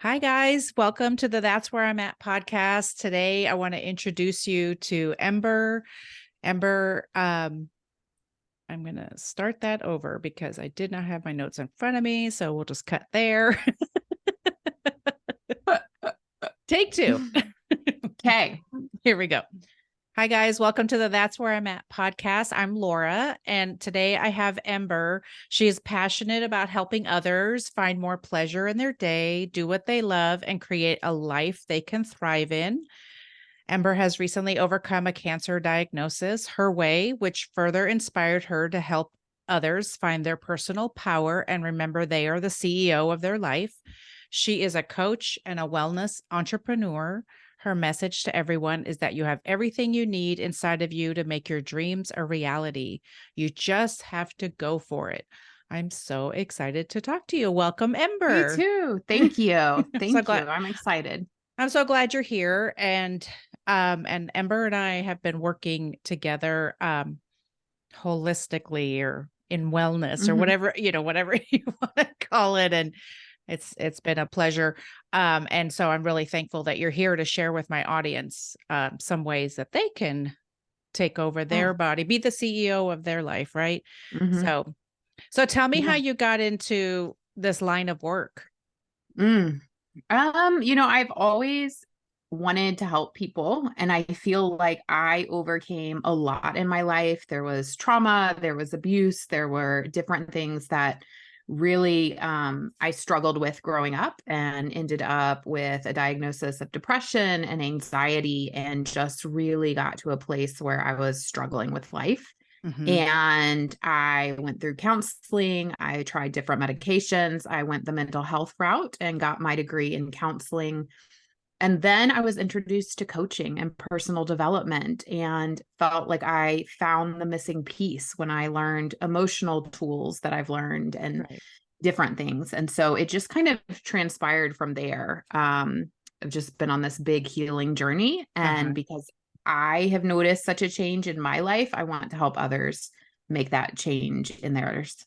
Hi, guys. Welcome to the That's Where I'm At podcast. Today, I want to introduce you to Ember. Ember, I'm going to start that over because I did not have my notes in front of me. So we'll just cut there. Take two. Okay. Here we go. Hi, guys. Welcome to the That's Where I'm At podcast. I'm Laura, and today I have Ember. She is passionate about helping others find more pleasure in their day, do what they love, and create a life they can thrive in. Ember has recently overcome a cancer diagnosis her way, which further inspired her to help others find their personal power and remember they are the CEO of their life. She is a coach and a wellness entrepreneur. Her message to everyone is that you have everything you need inside of you to make your dreams a reality. You just have to go for it. I'm so excited to talk to you. Welcome, Ember. Me too. Thank you. Thank you. glad I'm excited. I'm so glad you're here. And Ember and I have been working together holistically or in wellness or whatever, whatever you want to call it. And it's been a pleasure. And so I'm really thankful that you're here to share with my audience some ways that they can take over their body, be the CEO of their life, right? So tell me how you got into this line of work. I've always wanted to help people, and I feel like I overcame a lot in my life. There was trauma, there was abuse, there were different things that really I struggled with growing up and ended up with a diagnosis of depression and anxiety, and just really got to a place where I was struggling with life. And I went through counseling. I tried different medications. I went the mental health route and got my degree in counseling. And then I was introduced to coaching and personal development and felt like I found the missing piece when I learned emotional tools that I've learned and different things. And so it just kind of transpired from there. I've just been on this big healing journey. And because I have noticed such a change in my life, I want to help others make that change in theirs.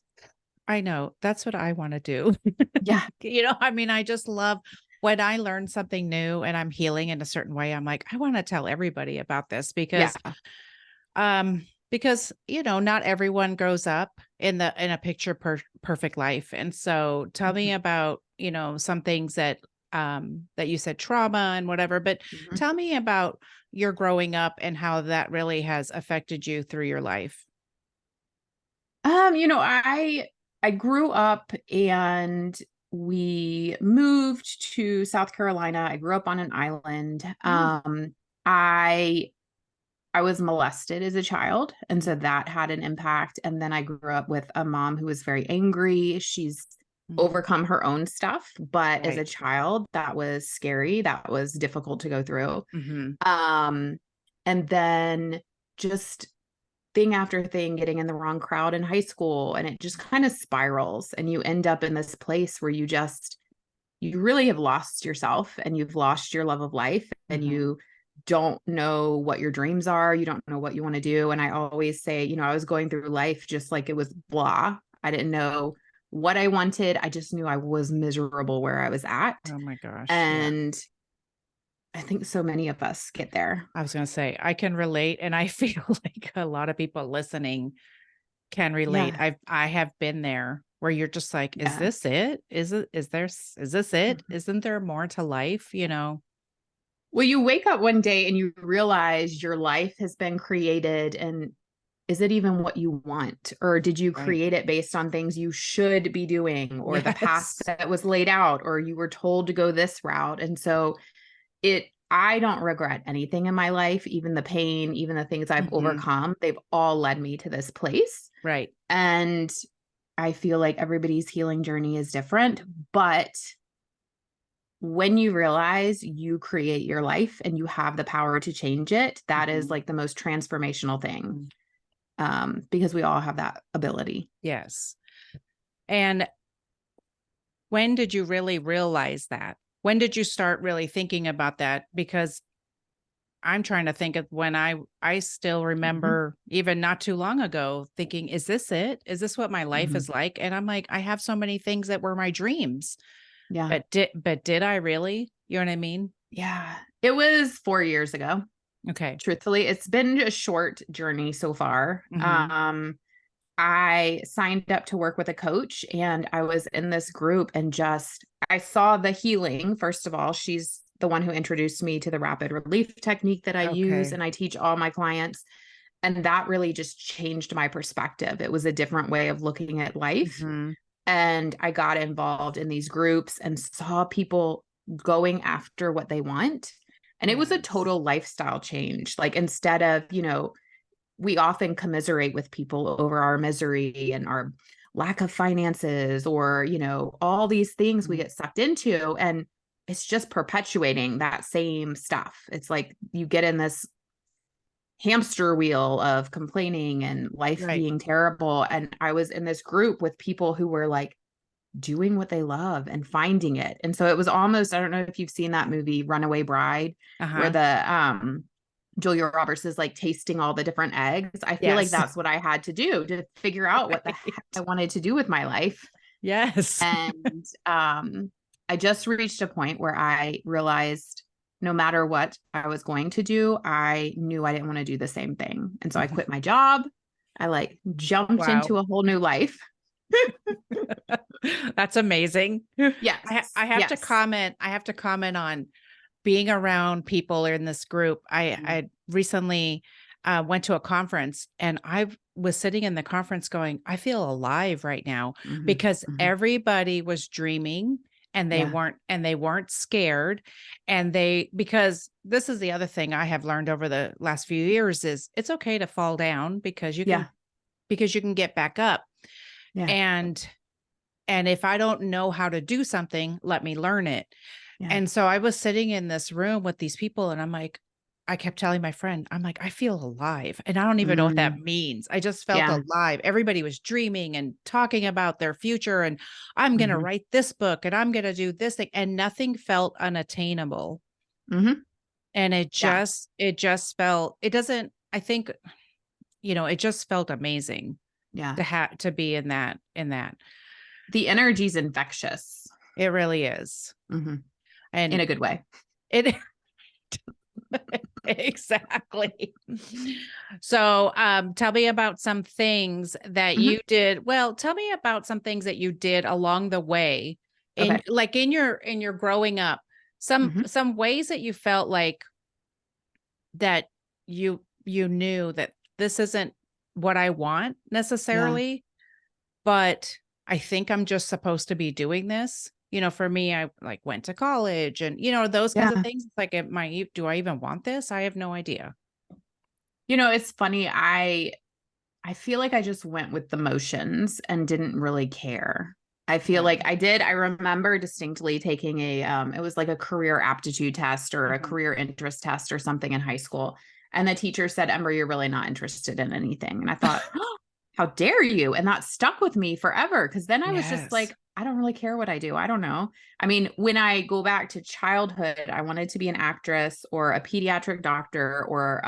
I know. That's what I want to do. Yeah. I just love when I learn something new and I'm healing in a certain way. I'm like, I want to tell everybody about this because not everyone grows up in a picture perfect life. And so tell me about, some things that you said trauma and whatever, but tell me about your growing up and how that really has affected you through your life. I grew up and we moved to South Carolina. I grew up on an island. I was molested as a child, and so that had an impact. And then I grew up with a mom who was very angry. She's overcome her own stuff, but as a child, that was scary. That was difficult to go through. And then just thing after thing, getting in the wrong crowd in high school, and it just kind of spirals, and you end up in this place where you really have lost yourself, and you've lost your love of life, and you don't know what your dreams are. You don't know what you want to do. And I always say, I was going through life just like it was blah. I didn't know what I wanted. I just knew I was miserable where I was at. Oh my gosh. And I think so many of us get there. I was going to say, I can relate. And I feel like a lot of people listening can relate. I have been there where you're just like, is this it? Is this it? Isn't there more to life? Well, you wake up one day and you realize your life has been created, and is it even what you want? Or did you create it based on things you should be doing, or the path that was laid out, or you were told to go this route? And so I don't regret anything in my life, even the pain, even the things I've overcome, they've all led me to this place. Right. And I feel like everybody's healing journey is different, but when you realize you create your life and you have the power to change it, that is like the most transformational thing. Because we all have that ability. Yes. And when did you really realize that? When did you start really thinking about that? Because I'm trying to think of when I still remember even not too long ago thinking, is this it? Is this what my life is like? And I'm like, I have so many things that were my dreams. Yeah. But did I really? You know what I mean? Yeah. It was 4 years ago. Okay. Truthfully, it's been a short journey so far. Mm-hmm. I signed up to work with a coach, and I was in this group, and just I saw the healing. First of all, she's the one who introduced me to the rapid relief technique that I use Okay. and I teach all my clients. And that really just changed my perspective. It was a different way of looking at life. Mm-hmm. And I got involved in these groups and saw people going after what they want. And it was a Yes. total lifestyle change. Like, instead of, we often commiserate with people over our misery and our lack of finances, or, all these things we Mhm. get sucked into. And it's just perpetuating that same stuff. It's like you get in this hamster wheel of complaining and life Right. being terrible. And I was in this group with people who were like doing what they love and finding it. And so it was almost, I don't know if you've seen that movie Runaway Bride, where Uh-huh. the Julia Roberts is like tasting all the different eggs. I feel like Yes. that's what I had to do to figure out what the heck I Right. wanted to do with my life. Yes. And I just reached a point where I realized no matter what I was going to do, I knew I didn't want to do the same thing. And so I Mhm. quit my job. I like jumped Wow. into a whole new life. That's amazing. Yes. Yes. I have to comment on being around people in this group. Mm-hmm. I recently went to a conference, and I was sitting in the conference going, I feel alive right now, because Mm-hmm. everybody was dreaming, and Yeah. they weren't scared. And because this is the other thing I have learned over the last few years is it's okay to fall down, Yeah. because you can get back up. Yeah. And if I don't know how to do something, let me learn it. Yeah. And so I was sitting in this room with these people, and I'm like, I kept telling my friend, I'm like, I feel alive. And I don't even know what that Mm, means. I just felt yeah. alive. Everybody was dreaming and talking about their future. And I'm going to Mm-hmm. write this book, and I'm going to do this thing. And nothing felt unattainable. Mm-hmm. And Yeah. it just felt, it doesn't, I think, it just felt amazing Yeah. to be in that. The energy's infectious. It really is. Mm-hmm. In And a good way. it exactly. So, tell me about some things that Mm-hmm. you did. Well, tell me about some things that you did along the way Okay. in your growing up. Mm-hmm. Some ways that you felt like that you knew that this isn't what I want Yeah. necessarily, but I think I'm just supposed to be doing this. For me, I like went to college, and those kinds of Yeah. things. It's like, do I even want this? I have no idea. It's funny. I feel like I just went with the motions and didn't really care. I feel Yeah. like I did. I remember distinctly taking it was like a career aptitude test or a Mhm. career interest test or something in high school. And the teacher said, Ember, you're really not interested in anything. And I thought, oh, how dare you? And that stuck with me forever. Cause then I was just Yes. like, I don't really care what I do. I don't know. I mean, when I go back to childhood, I wanted to be an actress or a pediatric doctor or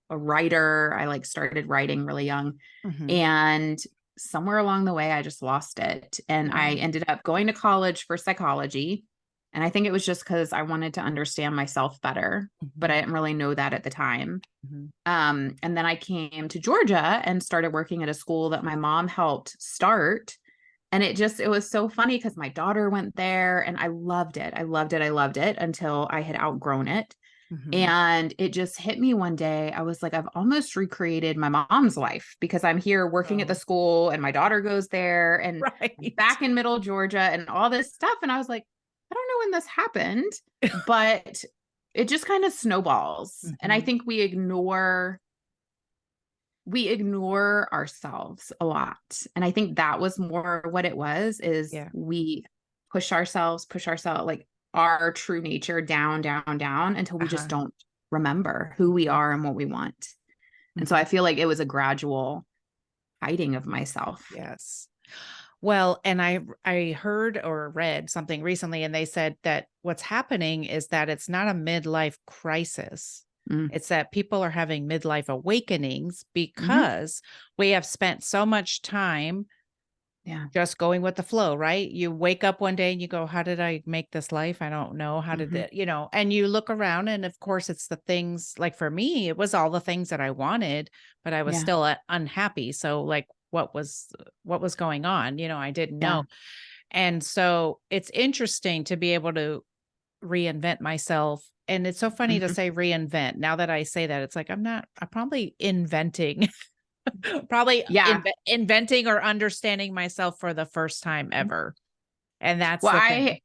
a writer. I like started writing really young. Mhm. And somewhere along the way, I just lost it. And I Yeah. ended up going to college for psychology. And I think it was just because I wanted to understand myself better, but I Mhm. didn't really know that at the time. Mhm. And then I came to Georgia and started working at a school that my mom helped start. And it was so funny because my daughter went there and I loved it. I loved it. I loved it until I had outgrown it. Mhm. And it just hit me one day. I was like, I've almost recreated my mom's life because I'm here working at the Oh, school and my daughter goes there and right. back in middle Georgia and all this stuff. And I was like, I don't know when this happened, but it just kind of snowballs. And I Mhm. think we ignore ourselves a lot. And I think that was more what it was, is Yeah. we push ourselves, like our true nature down, down, down until we just Uh-huh. don't remember who we Mhm. are and what we want. And so I Mhm. feel like it was a gradual hiding of myself. Yes. Well, and I heard or read something recently, and they said that what's happening is that it's not a midlife crisis. Mm. It's that people are having midlife awakenings Hmm. because we have spent so much time Yeah. just going with the flow, right? You wake up one day and you go, how did I make this life? I don't know. How did Mhm. it, and you look around and of course it's the things like for me, it was all the things that I wanted, but I was Yeah. still unhappy. So like what was going on? I didn't Yeah. know. And so it's interesting to be able to reinvent myself. And it's so funny to Mhm. say reinvent. Now that I say that, it's like I'm probably inventing, probably Yeah. inventing or understanding myself for the first time ever. And that's Well, the thing.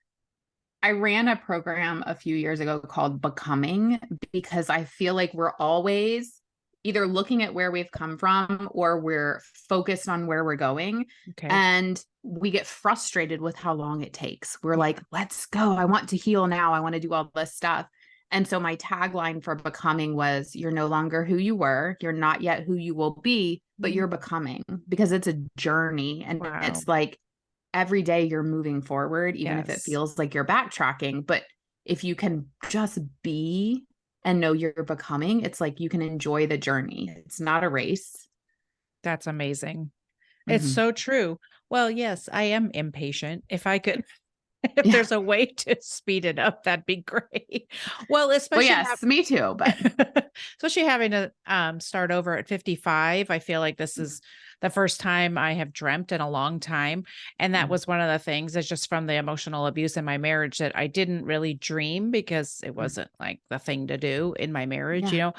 I ran a program a few years ago called Becoming because I feel like we're always either looking at where we've come from or we're focused on where we're going. Okay. And we get frustrated with how long it takes. We're Yeah. like, let's go. I want to heal now. I want to do all this stuff. And so my tagline for Becoming was, you're no longer who you were. You're not yet who you will be, but Mm. you're becoming, because it's a journey. And Wow. it's like, every day you're moving forward, even if it Yes. feels like you're backtracking. But if you can just be and know you're becoming, it's like you can enjoy the journey. It's not a race. That's amazing. It's Mhm. so true. Well, yes, I am impatient. If I could, if Yeah. there's a way to speed it up, that'd be great. Well, Well, especially yes, me too. But especially having to start over at 55. I feel like this Mhm. is the first time I have dreamt in a long time. And that Mhm. was one of the things is just from the emotional abuse in my marriage that I didn't really dream because it Mhm. wasn't like the thing to do in my marriage, Yeah.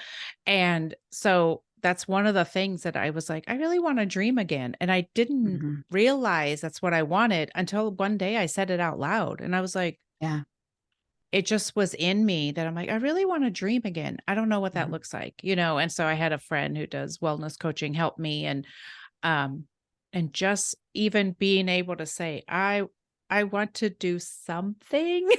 And so that's one of the things that I was like, I really want to dream again. And I didn't Mhm. realize that's what I wanted until one day I said it out loud. And I was like, Yeah. it just was in me that I'm like, I really want to dream again. I don't know what that Mhm. looks like. And so I had a friend who does wellness coaching help me um and just even being able to say, I want to do something.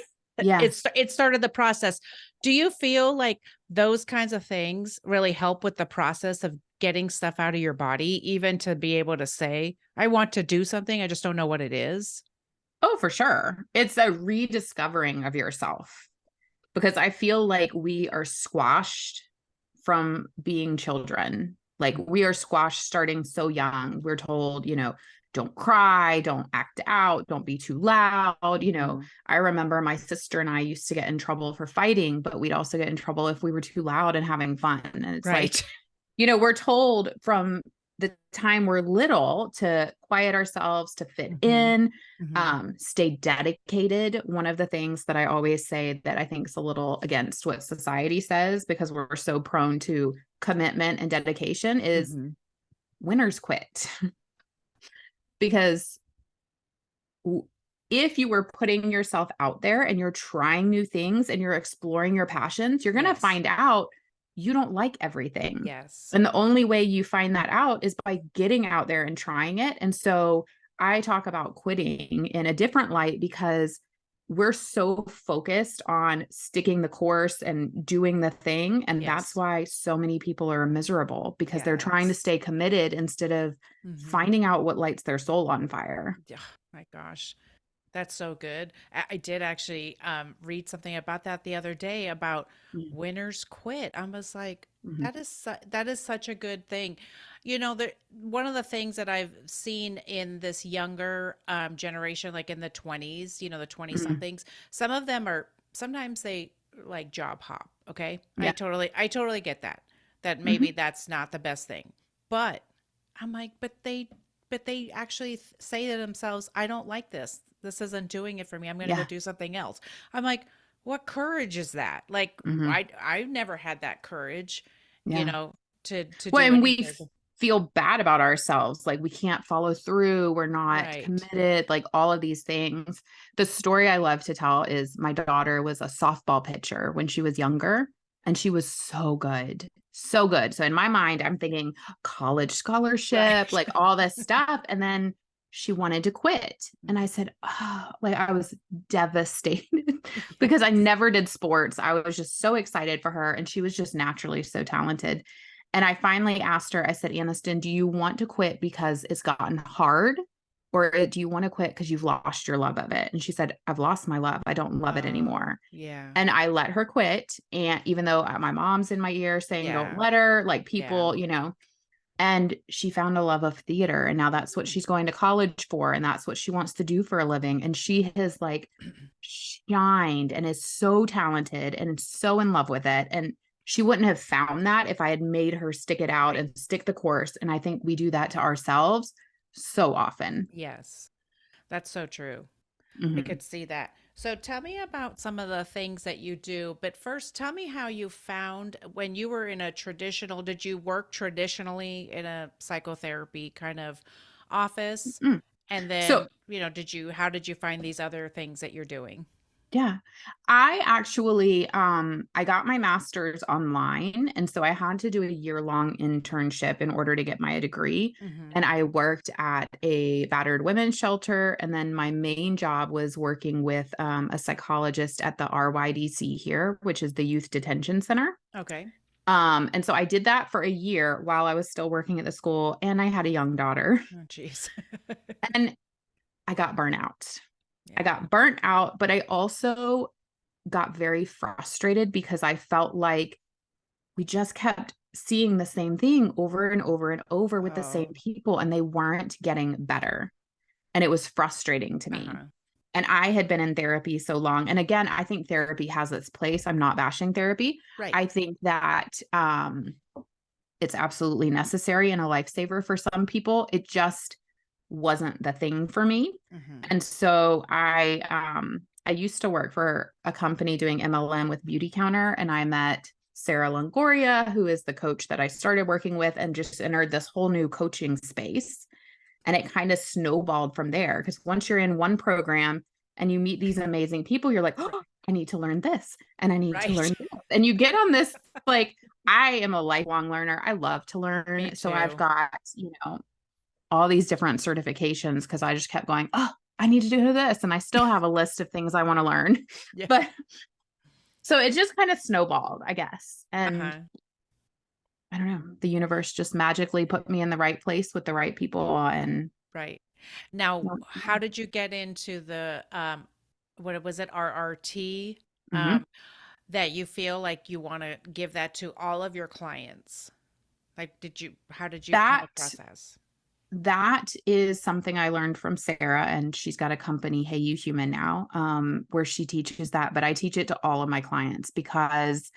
Yeah. It started the process. Do you feel like those kinds of things really help with the process of getting stuff out of your body, even to be able to say, I want to do something, I just don't know what it is? Oh, for sure. It's a rediscovering of yourself, because I feel like we are squashed from being children. Like, Mm. we are squashed starting so young. We're told, don't cry, don't act out, don't be too loud. Mhm. I remember my sister and I used to get in trouble for fighting, but we'd also get in trouble if we were too loud and having fun. And it's like, Right. we're told from the time we're little to quiet ourselves, to fit Mhm. in, Mhm. stay dedicated. One of the things that I always say that I think is a little against what society says, because we're so prone to commitment and dedication, is Mhm. winners quit. Because if you were putting yourself out there and you're trying new things and you're exploring your passions, you're going to Yes. find out you don't like everything. Yes. And the only way you find that out is by getting out there and trying it. And so I talk about quitting in a different light, because we're so focused on sticking the course and doing the thing. And that's Yes. why so many people are miserable, because they're trying to Yes. stay committed instead of Mhm. finding out what lights their soul on fire. Yeah, my gosh. That's so good. I did actually read something about that the other day about winners quit. I was like, Mhm. that is such a good thing. One of the things that I've seen in this younger generation, like in the 20s, the 20 Mhm. somethings, some of them are sometimes they like job hop. Okay. I Yeah. totally get that. That maybe Mhm. that's not the best thing. But I'm like, but they actually say to themselves, I don't like this. This isn't doing it for me. I'm going to go Yeah. do something else. I'm like, what courage is that? Like, Mhm. I've never had that courage, you Yeah. know, to Well, do and we anything. feel bad about ourselves. Like, we can't follow through. We're not Right. committed, like all of these things. The story I love to tell is, my daughter was a softball pitcher when she was younger, and she was so good. So good. So in my mind, I'm thinking college scholarship, Right. like all this stuff. And then she wanted to quit. And I said, oh, like, I was devastated because I Yes. never did sports. I was just so excited for her. And she was just naturally so talented. And I finally asked her, I said, Aniston, do you want to quit because it's gotten hard? Or do you want to quit because you've lost your love of it? And she said, I've lost my love. I don't love it Oh, anymore. yeah. And I let her quit. And even though my mom's in my ear saying, don't Yeah. let her, like, Yeah. people, And she found a love of theater. And now that's what she's going to college for. And that's what she wants to do for a living. And she has like shined and is so talented and so in love with it. And she wouldn't have found that if I had made her stick it out Right. and stick the course. And I think we do that to ourselves so often. Yes. That's so true. I Mhm. could see that. So tell me about some of the things that you do. But first, tell me how you found when you were in a traditional, did you work traditionally in a psychotherapy kind of office? Mm. And So then, how did you find these other things that you're doing? yeah. I actually I got my master's online, and so I had to do a year-long internship in order to get my degree. Hmm. And I worked at a battered women's shelter, and then my main job was working with a psychologist at the RYDC here, which is the Youth Detention Center. Okay. And so I did that for a year while I was still working at the school, and I had a young daughter. Oh, geez. And I got burnt out. I Yeah. got burnt out, but I also got very frustrated because I felt like we just kept seeing the same thing over and over and over with the same Oh, people, and they weren't getting better. And it was frustrating to me. uh-huh. And I had been in therapy so long. And again, I think therapy has its place. I'm not bashing therapy. Right. I think that it's absolutely necessary and a lifesaver for some people. It just wasn't the thing for me. Hmm. And so I used to work for a company doing MLM with Beauty Counter, and I met Sarah Longoria, who is the coach that I started working with, and just entered this whole new coaching space. And it kind of snowballed from there, because once you're in one program and you meet these amazing people, you're like, oh, I need to learn this and I need to Right. learn this. And you get on this, like, I am a lifelong learner. I love to Me learn. So I've too. got, all these different certifications because I just kept going, oh, I need to do this. And I still have a list of things I want to learn. Yeah. But so it just kind of snowballed, I guess. And Uh-huh. I don't know, the universe just magically put me in the right place with the right people. And Right. Now, how did you get into the what was it, RRT? Mhm. That you feel like you want to give that to all of your clients? Like, how did you come that across this? that is something I learned from Sarah, and she's got a company, Hey You Human now, where she teaches that. But I teach it to all of my clients because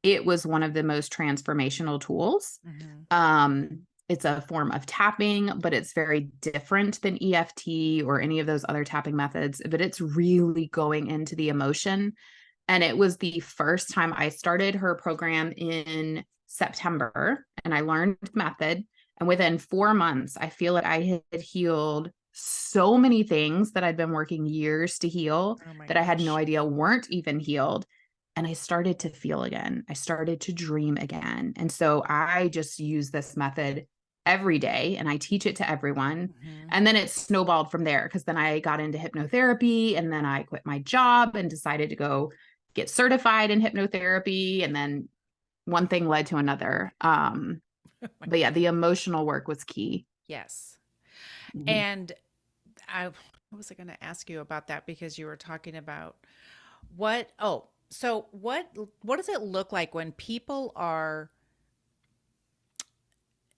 it was one of the most transformational tools. Hmm. It's a form of tapping, but it's very different than EFT or any of those other tapping methods. But it's really going into the emotion. And it was the first time I started her program in September, and I learned the method. And within 4 months, I feel like I had healed so many things that I'd been working years to heal Oh my that I had no gosh. idea weren't even healed. And I started to feel again. I started to dream again. And so I just use this method every day and I teach it to everyone. Hmm. And then it snowballed from there because then I got into hypnotherapy and then I quit my job and decided to go get certified in hypnotherapy. And then one thing led to another. Oh my But yeah, gosh. the emotional work was key. Yes. Mhm. And what was I going to ask you about that because you were talking about what does it look like when people are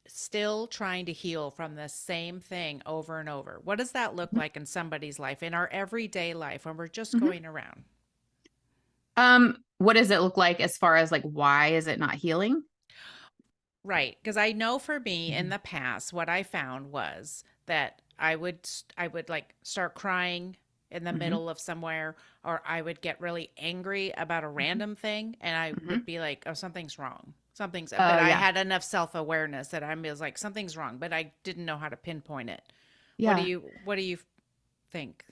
still trying to heal from the same thing over and over? What does that look like in somebody's life, in our everyday life, when we're just Mhm. going around? What does it look like as far as like why is it not healing? Right, because I know for me in Mhm. the past, what I found was that I would like start crying in the Mhm. middle of somewhere, or I would get really angry about a Mhm. random thing, and I would Mhm. be like, "Oh, something's wrong. Something's." But Oh I yeah. had enough self-awareness that I was like, "Something's wrong," but I didn't know how to pinpoint it. Yeah. What do you think?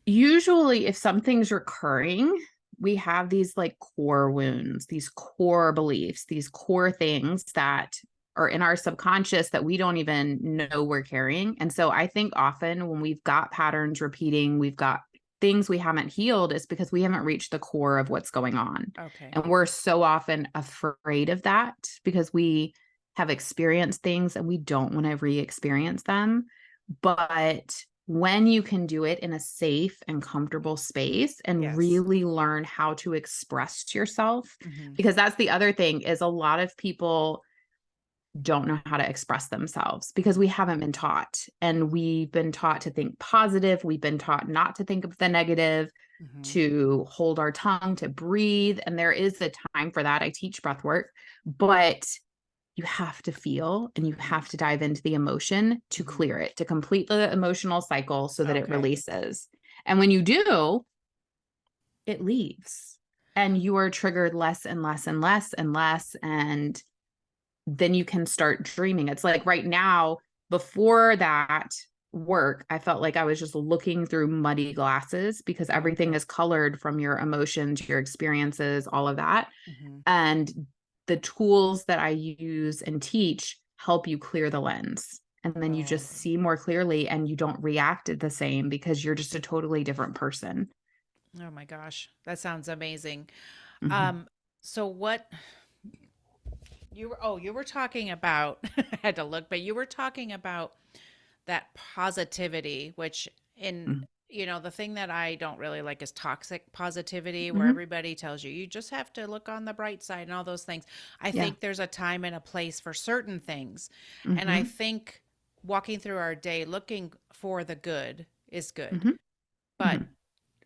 Usually if something's recurring, we have these like core wounds, these core beliefs, these core things that are in our subconscious that we don't even know we're carrying. And so I think often when we've got patterns repeating, we've got things we haven't healed, it's because we haven't reached the core of what's going on. Okay. And we're so often afraid of that because we have experienced things and we don't want to re-experience them. But when you can do it in a safe and comfortable space and Yes. really learn how to express yourself, Hmm. because that's the other thing is a lot of people don't know how to express themselves because we haven't been taught, and we've been taught to think positive. We've been taught not to think of the negative, Mm-hmm. to hold our tongue, to breathe. And there is a time for that. I teach breath work, but you have to feel and you have to dive into the emotion to Mm-hmm. clear it, to complete the emotional cycle so that it Okay. releases. And when you do, it leaves and you are triggered less and less and less and less. And then you can start dreaming. It's like right now, before that work, I felt like I was just looking through muddy glasses because everything Okay. is colored from your emotions, your experiences, all of that. Mm-hmm. And the tools that I use and teach help you clear the lens. And then you Oh, just see more clearly and you don't react the same because you're just a totally different person. oh my gosh. That sounds amazing. Mm-hmm. Um, so what you were talking about, I had to look, but you were talking about that positivity, which in, the thing that I don't really like is toxic positivity, where Mm-hmm. everybody tells you, you just have to look on the bright side and all those things. I Yeah. think there's a time and a place for certain things. And I Mm-hmm. think walking through our day looking for the good is good. Mm-hmm. But Mm-hmm.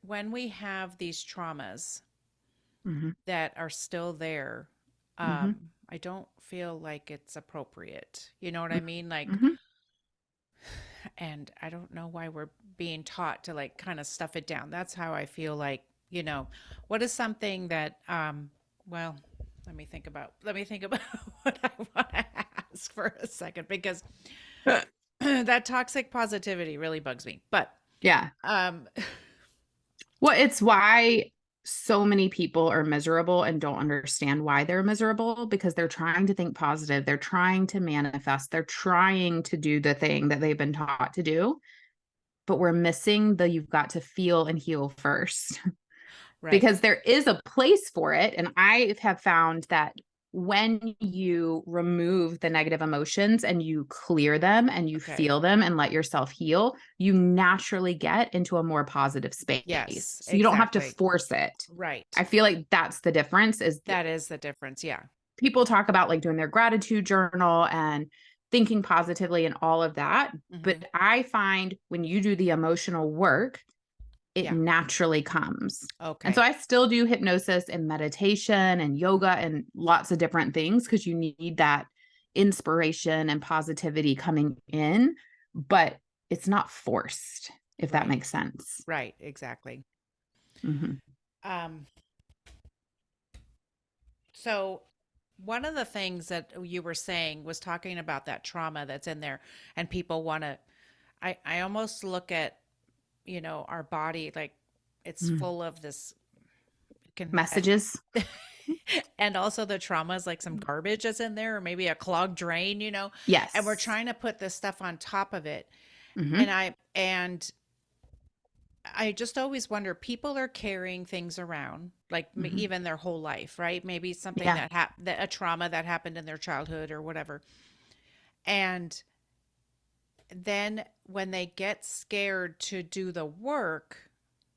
when we have these traumas Mm-hmm. that are still there, Mm-hmm. I don't feel like it's appropriate. You know what I mean? Like, Mm-hmm. and I don't know why we're being taught to like kind of stuff it down. That's how I feel like, what is something that, well, let me think about what I want to ask for a second, because that toxic positivity really bugs me. But, Yeah. um, Well, it's why so many people are miserable and don't understand why they're miserable because they're trying to think positive. They're trying to manifest. They're trying to do the thing that they've been taught to do. But we're missing the you've got to feel and heal first right. because there is a place for it. And I have found that when you remove the negative emotions and you clear them and you Okay. feel them and let yourself heal, you naturally get into a more positive space. Yes, So you don't have to exactly. force it. Right. I feel like that's the difference is That is the difference. Yeah. people talk about like doing their gratitude journal and thinking positively and all of that. But Hmm. I find when you do the emotional work, it Yeah. naturally comes. And so Okay. I still do hypnosis and meditation and yoga and lots of different things because you need that inspiration and positivity coming in, but it's not forced, if that Right. makes sense. Right. Exactly. Mm-hmm. Um, so one of the things that you were saying was talking about that trauma that's in there, and people want to, I almost look at, our body like it's Mm-hmm. full of this can Messages. and also the trauma is like some garbage that's in there, or maybe a clogged drain, and we're Yes. trying to put this stuff on top of it. Mm-hmm. And I just always wonder, people are carrying things around like Mm-hmm. even their whole life, right? Maybe something Yeah. that a trauma that happened in their childhood or whatever. And then when they get scared to do the work,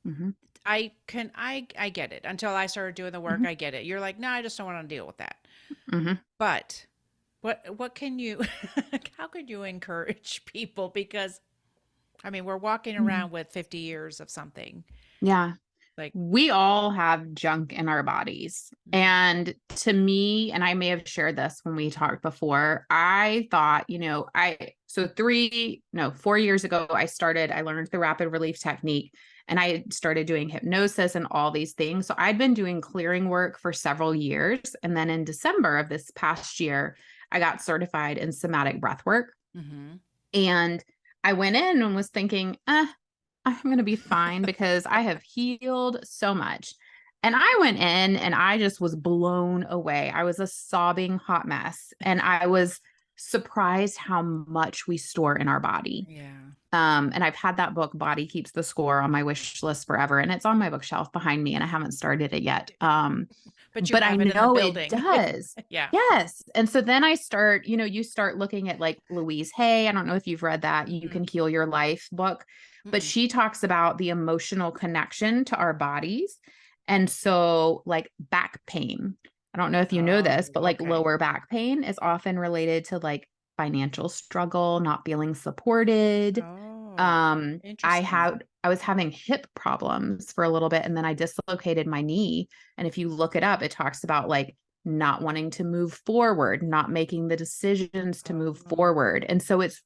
Mm-hmm. I get it. Until I started doing the work, Mm-hmm. I get it. You're like, "No, I just don't want to deal with that." Mm-hmm. But what can you how could you encourage people, because I mean, we're walking Mm-hmm. around with 50 years of something. Yeah. Like, We all have junk in our bodies. mhm, And to me, and I may have shared this when we talked before, I thought, so 4 years ago, I learned the rapid relief technique and I started doing hypnosis and all these things. So I'd been doing clearing work for several years. And then in December of this past year, I got certified in somatic breathwork. mhm. And I went in and was thinking, I'm going to be fine because I have healed so much. And I went in and I just was blown away. I was a sobbing hot mess. And I was surprised how much we store in our body. Yeah. And I've had that book, Body Keeps the Score, on my wish list forever. And it's on my bookshelf behind me, and I haven't started it yet. But you But I have it in the know it building. does. Yeah. Yes. And so then I start, you start looking at like Louise Hay. I don't know if you've read that You Mm-mm, Can Heal Your Life book, but mm-mm. she talks about the emotional connection to our bodies. And so, like back pain, I don't know if you know this, Oh, but like okay. lower back pain is often related to like financial struggle, not feeling supported. Oh, interesting. I was having hip problems for a little bit and then I dislocated my knee. And if you look it up, it talks about like not wanting to move forward, not making the decisions to move Oh, forward. And so it's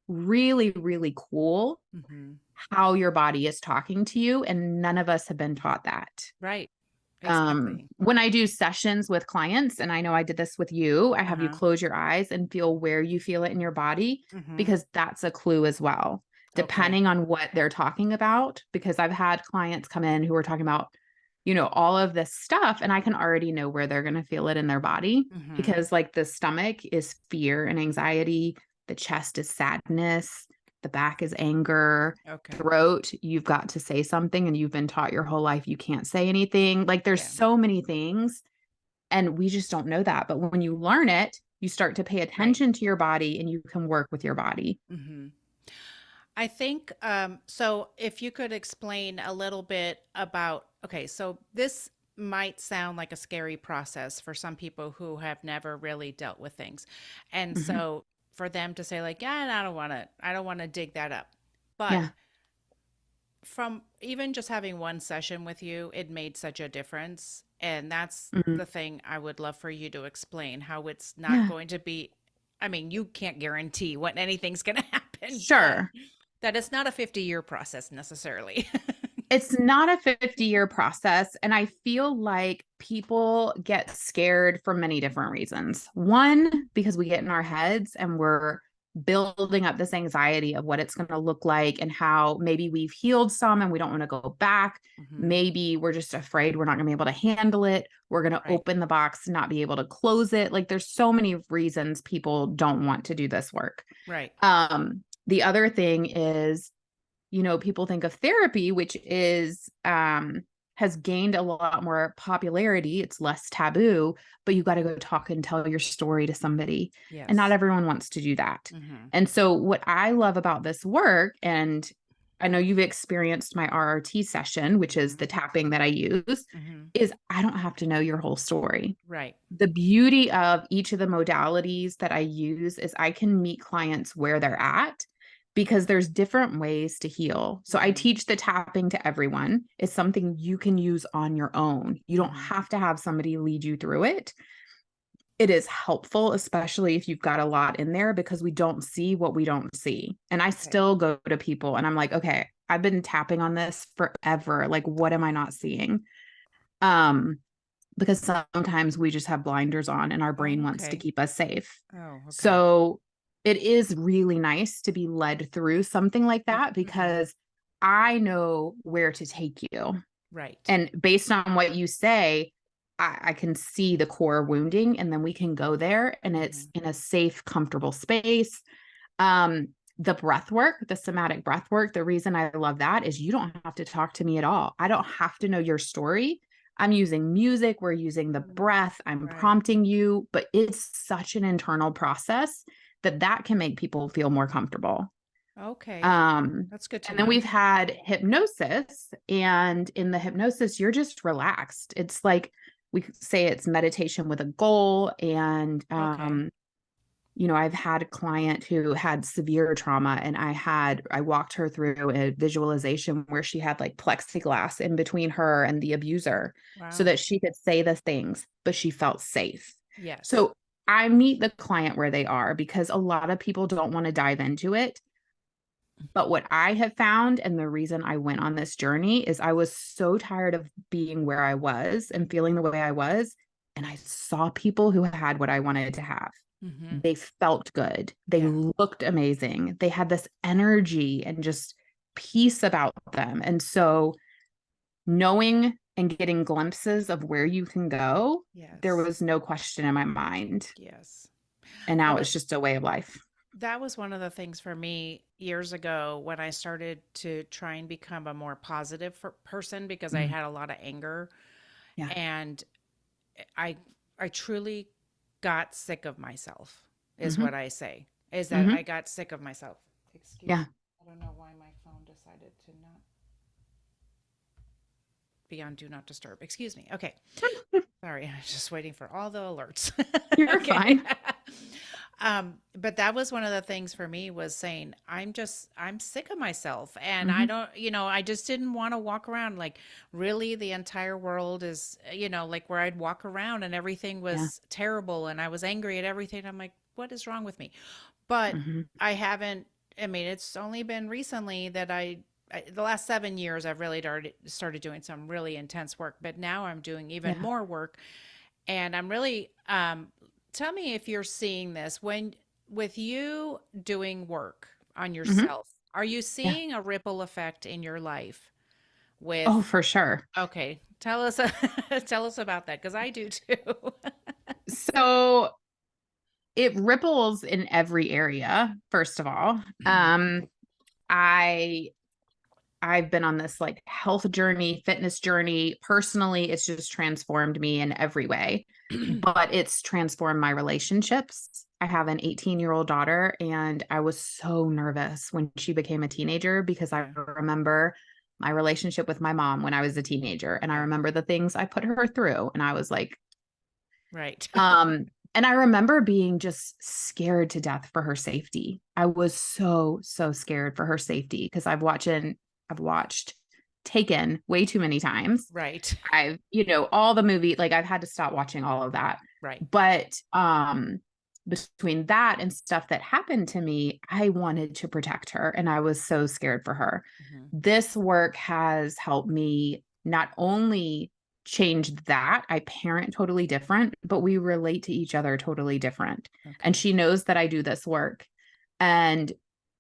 really, really cool hmm. how your body is talking to you. And none of us have been taught that. Right. Exactly. When I do sessions with clients, and I know I did this with you, I have you Uh-huh. close your eyes and feel where you feel it in your body, Hmm. because that's a clue as well, Okay. depending on what they're talking about. Because I've had clients come in who are talking about, you know, all of this stuff, and I can already know where they're going to feel it in their body, Hmm. because like the stomach is fear and anxiety, the chest is sadness, the back is anger, Okay. throat, you've got to say something and you've been taught your whole life you can't say anything. Like there's Yeah. so many things and we just don't know that. But when you learn it, you start to pay Right. attention to your body and you can work with your body. Hmm. I think so if you could explain a little bit about, okay, so this might sound like a scary process for some people who have never really dealt with things. And Mhm. so for them to say like, yeah, I don't want to dig that up. But Yeah. from even just having one session with you, it made such a difference. And that's Mhm. the thing I would love for you to explain how it's not Yeah. going to be. I mean, you can't guarantee what anything's going to happen, but Sure. that it's not a 50-year process necessarily. It's not a 50-year process. And I feel like people get scared for many different reasons. One, because we get in our heads and we're building up this anxiety of what it's going to look like and how maybe we've healed some and we don't want to go back. Hmm. Maybe we're just afraid we're not going to be able to handle it. We're going to Right. open the box, not be able to close it. Like there's so many reasons people don't want to do this work. Right. The other thing is, you know, people think of therapy, which is has gained a lot more popularity. It's less taboo, but you got to go talk and tell your story to somebody. And not Yes. everyone wants to do that. Hmm. And so what I love about this work, and I know you've experienced my RRT session, which is Hmm. the tapping that I use, Hmm. is I don't have to know your whole story. Right. The beauty of each of the modalities that I use is I can meet clients where they're at, because there's different ways to heal. So I Hmm. teach the tapping to everyone. It's something you can use on your own. You don't Hmm. have to have somebody lead you through it. It is helpful, especially if you've got a lot in there, because we don't see what we don't see. And I Okay. still go to people and I'm like, okay, I've been tapping on this forever. Like, what am I not seeing? Um, because sometimes we just have blinders on and our brain Oh, wants to okay. keep us safe. Oh, okay. So it is really nice to be led through something like that, Hmm. because I know where to take you. Right. And based on what you say, I can see the core wounding and then we can go there and it's Hmm. in a safe, comfortable space. The breath work, the somatic breath work, the reason I love that is you don't have to talk to me at all. I don't have to know your story. I'm using music, we're using the breath, I'm Right. prompting you, but it's such an internal process that that can make people feel more comfortable. Okay. Um, That's good to and then know. we've had hypnosis, and in the hypnosis, you're just relaxed. It's like we say it's meditation with a goal. And Okay. you know, I've had a client who had severe trauma, and I walked her through a visualization where she had like plexiglass in between her and the abuser so Wow. that she could say the things, but she felt safe. Yes. So I meet the client where they are, because a lot of people don't want to dive into it. But what I have found, and the reason I went on this journey, is I was so tired of being where I was and feeling the way I was. And I saw people who had what I wanted to have. Hmm. They felt good. They Yeah. looked amazing. They had this energy and just peace about them. And so, knowing and getting glimpses of where you can go, there Yes. was no question in my mind. Yes. And now Well, it's just a way of life. that was one of the things for me years ago when I started to try and become a more positive person because I Mm, had a lot of anger, yeah. and I I truly got sick of myself is Hmm. what I say. Is that Hmm. I got sick of myself. Excuse Yeah. me. I don't know why my phone decided to not be on do not disturb. Excuse me. Okay. Sorry, I was just waiting for all the alerts. You're Okay. fine. But that was one of the things for me was saying, I'm sick of myself. And I Hmm. don't, I just didn't want to walk around like really the entire world is, like where I'd walk around and everything Yeah. was terrible and I was angry at everything. I'm like, what is wrong with me? But Hmm. I haven't, I mean, it's only been recently that the last 7 years, I've really started doing some really intense work, but now I'm doing even Yeah. more work. And I'm really, tell me if you're seeing this when, with you doing work on Hmm. yourself, are you Yeah. seeing a ripple effect in your life Oh, with, for sure. okay, tell us, tell us about that. Cause I do too. So it ripples in every area, first of all. I I've been on this like health journey, fitness journey. Personally, it's just transformed me in every way, but it's transformed my relationships. I have an 18-year-old daughter, and I was so nervous when she became a teenager because I Yeah. remember my relationship with my mom when I was a teenager. And I Yeah. remember the things I put her through. And I was like, Right. and I remember being just scared to death for her safety. I was so, so scared for her safety because I've watched Taken way too many times. Right. All the movie, like I've had to stop watching all of that. Right. But between that and stuff that happened to me, I wanted to protect her and I was so scared for her. Hmm. This work has helped me not only change that, I parent totally different, but we relate to each other totally different. And Okay. she knows that I do this work. And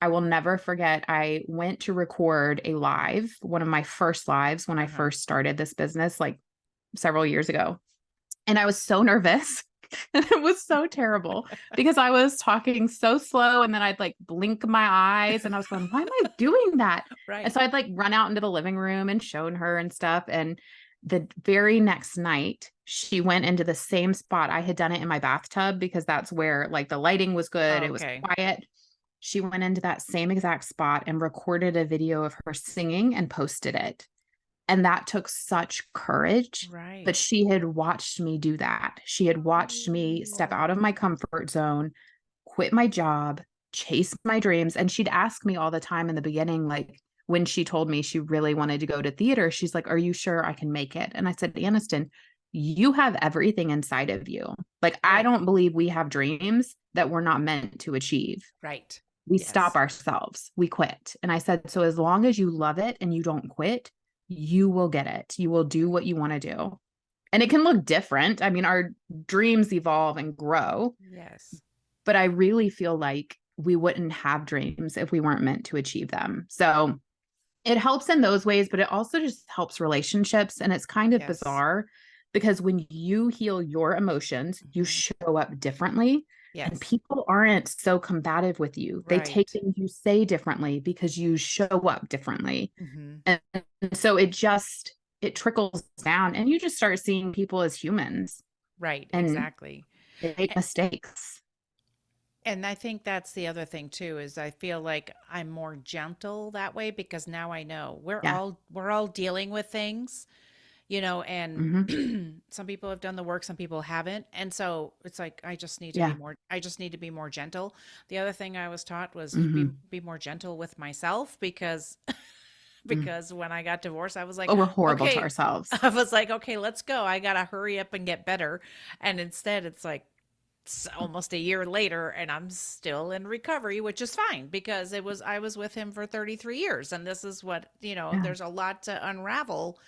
I will never forget, I went to record a live, one of my first lives when I Uh-huh. first started this business, like several years ago. And I was so nervous. And it was so terrible because I was talking so slow and then I'd like blink my eyes and I was going, why am I doing that? And Right. so I'd like run out into the living room and shown her and stuff. And the very next night, she went into the same spot. I had done it in my bathtub because that's where like the lighting was good, it was Okay. quiet. She went into that same exact spot and recorded a video of her singing and posted it. And that took such courage. Right. But she had watched me do that. She had watched me step out of Oh, my comfort zone, quit my job, chase my dreams. And she'd ask me all the time in the beginning, like when she told me she really wanted to go to theater, she's like, are you sure I can make it? And I said, Aniston, you have everything inside of you. Like, I right. don't believe we have dreams that we're not meant to achieve. Right. We stop Yes. ourselves, we quit. And I said, so as long as you love it and you don't quit, you will get it. You will do what you want to do. And it can look different. I mean, our dreams evolve and grow, Yes. but I really feel like we wouldn't have dreams if we weren't meant to achieve them. So it helps in those ways, but it also just helps relationships. And it's kind of Yes. bizarre because when you heal your emotions, you Hmm. show up differently. And Yes. people aren't so combative with you. They take Right. things you say differently because you show up differently. Hmm. And so it trickles down and you just start seeing people as humans Right. and Exactly. they make mistakes. And I think that's the other thing too is I feel like I'm more gentle that way because now I know Yeah. we're all dealing with things, and Hmm. some people have done the work, some people haven't. And so it's like Yeah. I just need to be more gentle. The other thing I was taught was Hmm. be more gentle with myself because Mm. because when I got divorced, I was like, Oh, we're horrible to okay, ourselves. I was like, okay, let's go. I got to hurry up and get better. And instead it's like it's almost a year later and I'm still in recovery, which is fine because I was with him for 33 years and this is what, Yeah. there's a lot to unravel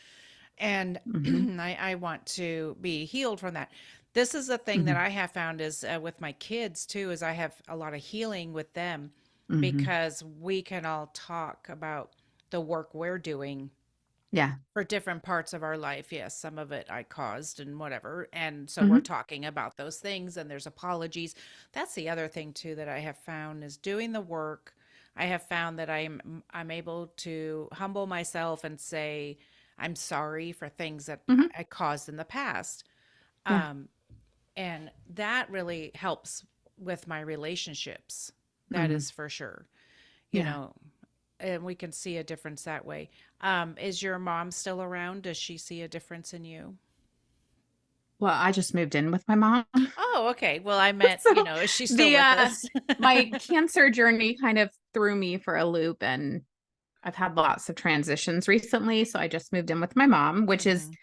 and Hmm. I want to be healed from that. This is the thing that Hmm. I have found is with my kids too, is I have a lot of healing with them Hmm. because we can all talk about the work we're doing Yeah. for different parts of our life. Yes, some of it I caused and whatever. And so we're Hmm. talking about those things and there's apologies. That's the other thing too that I have found is doing the work. I have found that I'm able to humble myself and say I'm sorry for things that Hmm. I caused in the past. Yeah. Um, and that really helps with my relationships. That Hmm. is for sure. You Yeah. know, and we can see a difference that way. Is your mom still around? Does she see a difference in you? Well, I just moved in with my mom. Oh, okay. Well, I meant, So is she still the with us? my cancer journey kind of threw me for a loop, and I've had lots of transitions recently. So I just moved in with my mom, which is Mhm.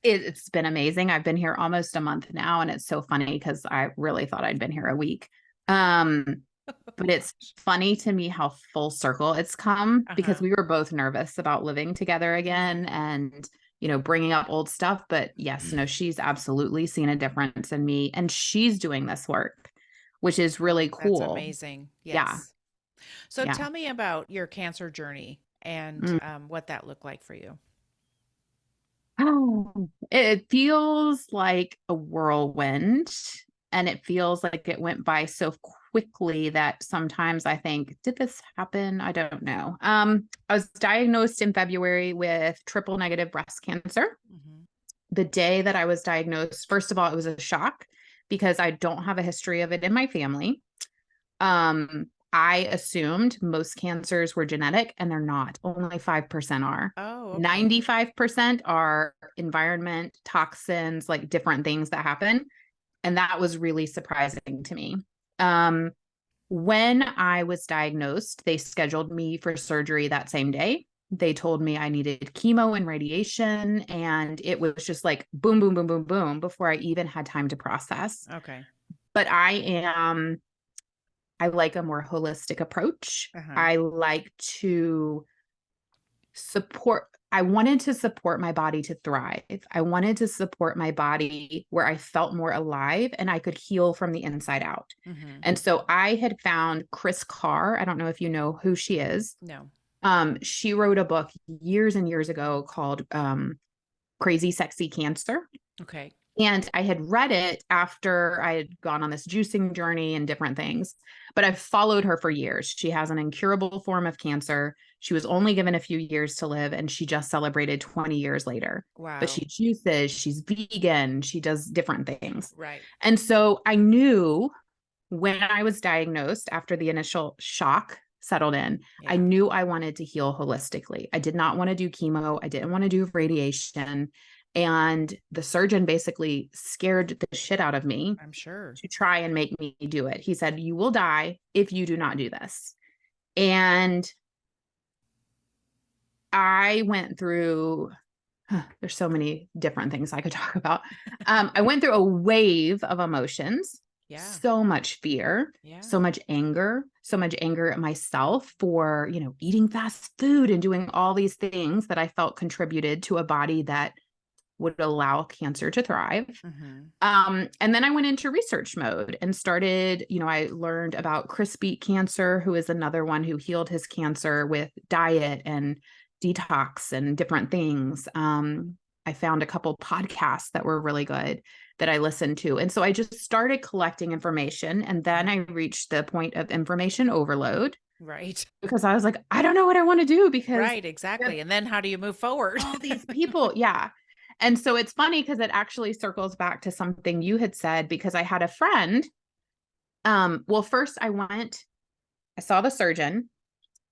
it's been amazing. I've been here almost a month now, and it's so funny because I really thought I'd been here a week. But it's funny to me how full circle it's come because Uh-huh. we were both nervous about living together again Mhm. and, bringing up old stuff. But yes, no, she's absolutely seen a difference in me, and she's doing this work, which is really That's cool. amazing. Yeah. Yes. So Yeah. tell me about your cancer journey and Mm. what that looked like for you. Oh, it feels like a whirlwind, and it feels like it went by so quickly that sometimes I think, did this happen? I don't know. I was diagnosed in February with triple negative breast cancer. Mhm. The day that I was diagnosed, first of all, it was a shock because I don't have a history of it in my family. I assumed most cancers were genetic, and they're not. Only 5% are. Oh, okay. 95% are environment, toxins, like different things that happen. And that was really surprising to me. Um, when I was diagnosed, they scheduled me for surgery that same day. They told me I needed chemo and radiation, and it was just like boom, boom, boom, boom, boom before I even had time to process. Okay. But I like a more holistic approach. Uh-huh. I like to support, I wanted to support my body to thrive. I wanted to support my body where I felt more alive and I could heal from the inside out. Mhm. And so I had found Chris Carr. I don't know if you know who she is. No. She wrote a book years and years ago called Crazy Sexy Cancer. Okay. And I had read it after I had gone on this juicing journey and different things, but I've followed her for years. She has an incurable form of cancer. She was only given a few years to live, and she just celebrated 20 years later. But Wow. she juices, she's vegan, she does different things. Right. And so I knew when I was diagnosed, after the initial shock settled in, I Yeah. knew I wanted to heal holistically. I did not want to do chemo, I didn't want to do radiation. And the surgeon basically scared the shit out of me I'm sure. to try and make me do it. He said, "You will die if you do not do this." And I went through, there's so many different things I could talk about. I went through a wave of emotions, Yeah. so much fear, Yeah. so much anger at myself for, eating fast food and doing all these things that I felt contributed to a body that would allow cancer to thrive. Mhm. And then I went into research mode and started, I learned about Chris Beat Cancer, who is another one who healed his cancer with diet and detox and different things. I found a couple podcasts that were really good that I listened to. And so I just started collecting information. And then I reached the point of information overload Right. because I was like, I don't know what I want to do because Right, I have exactly. And then how do you move forward? all these people. Yeah. And so it's funny because it actually circles back to something you had said because I had a friend. Well, first I saw the surgeon,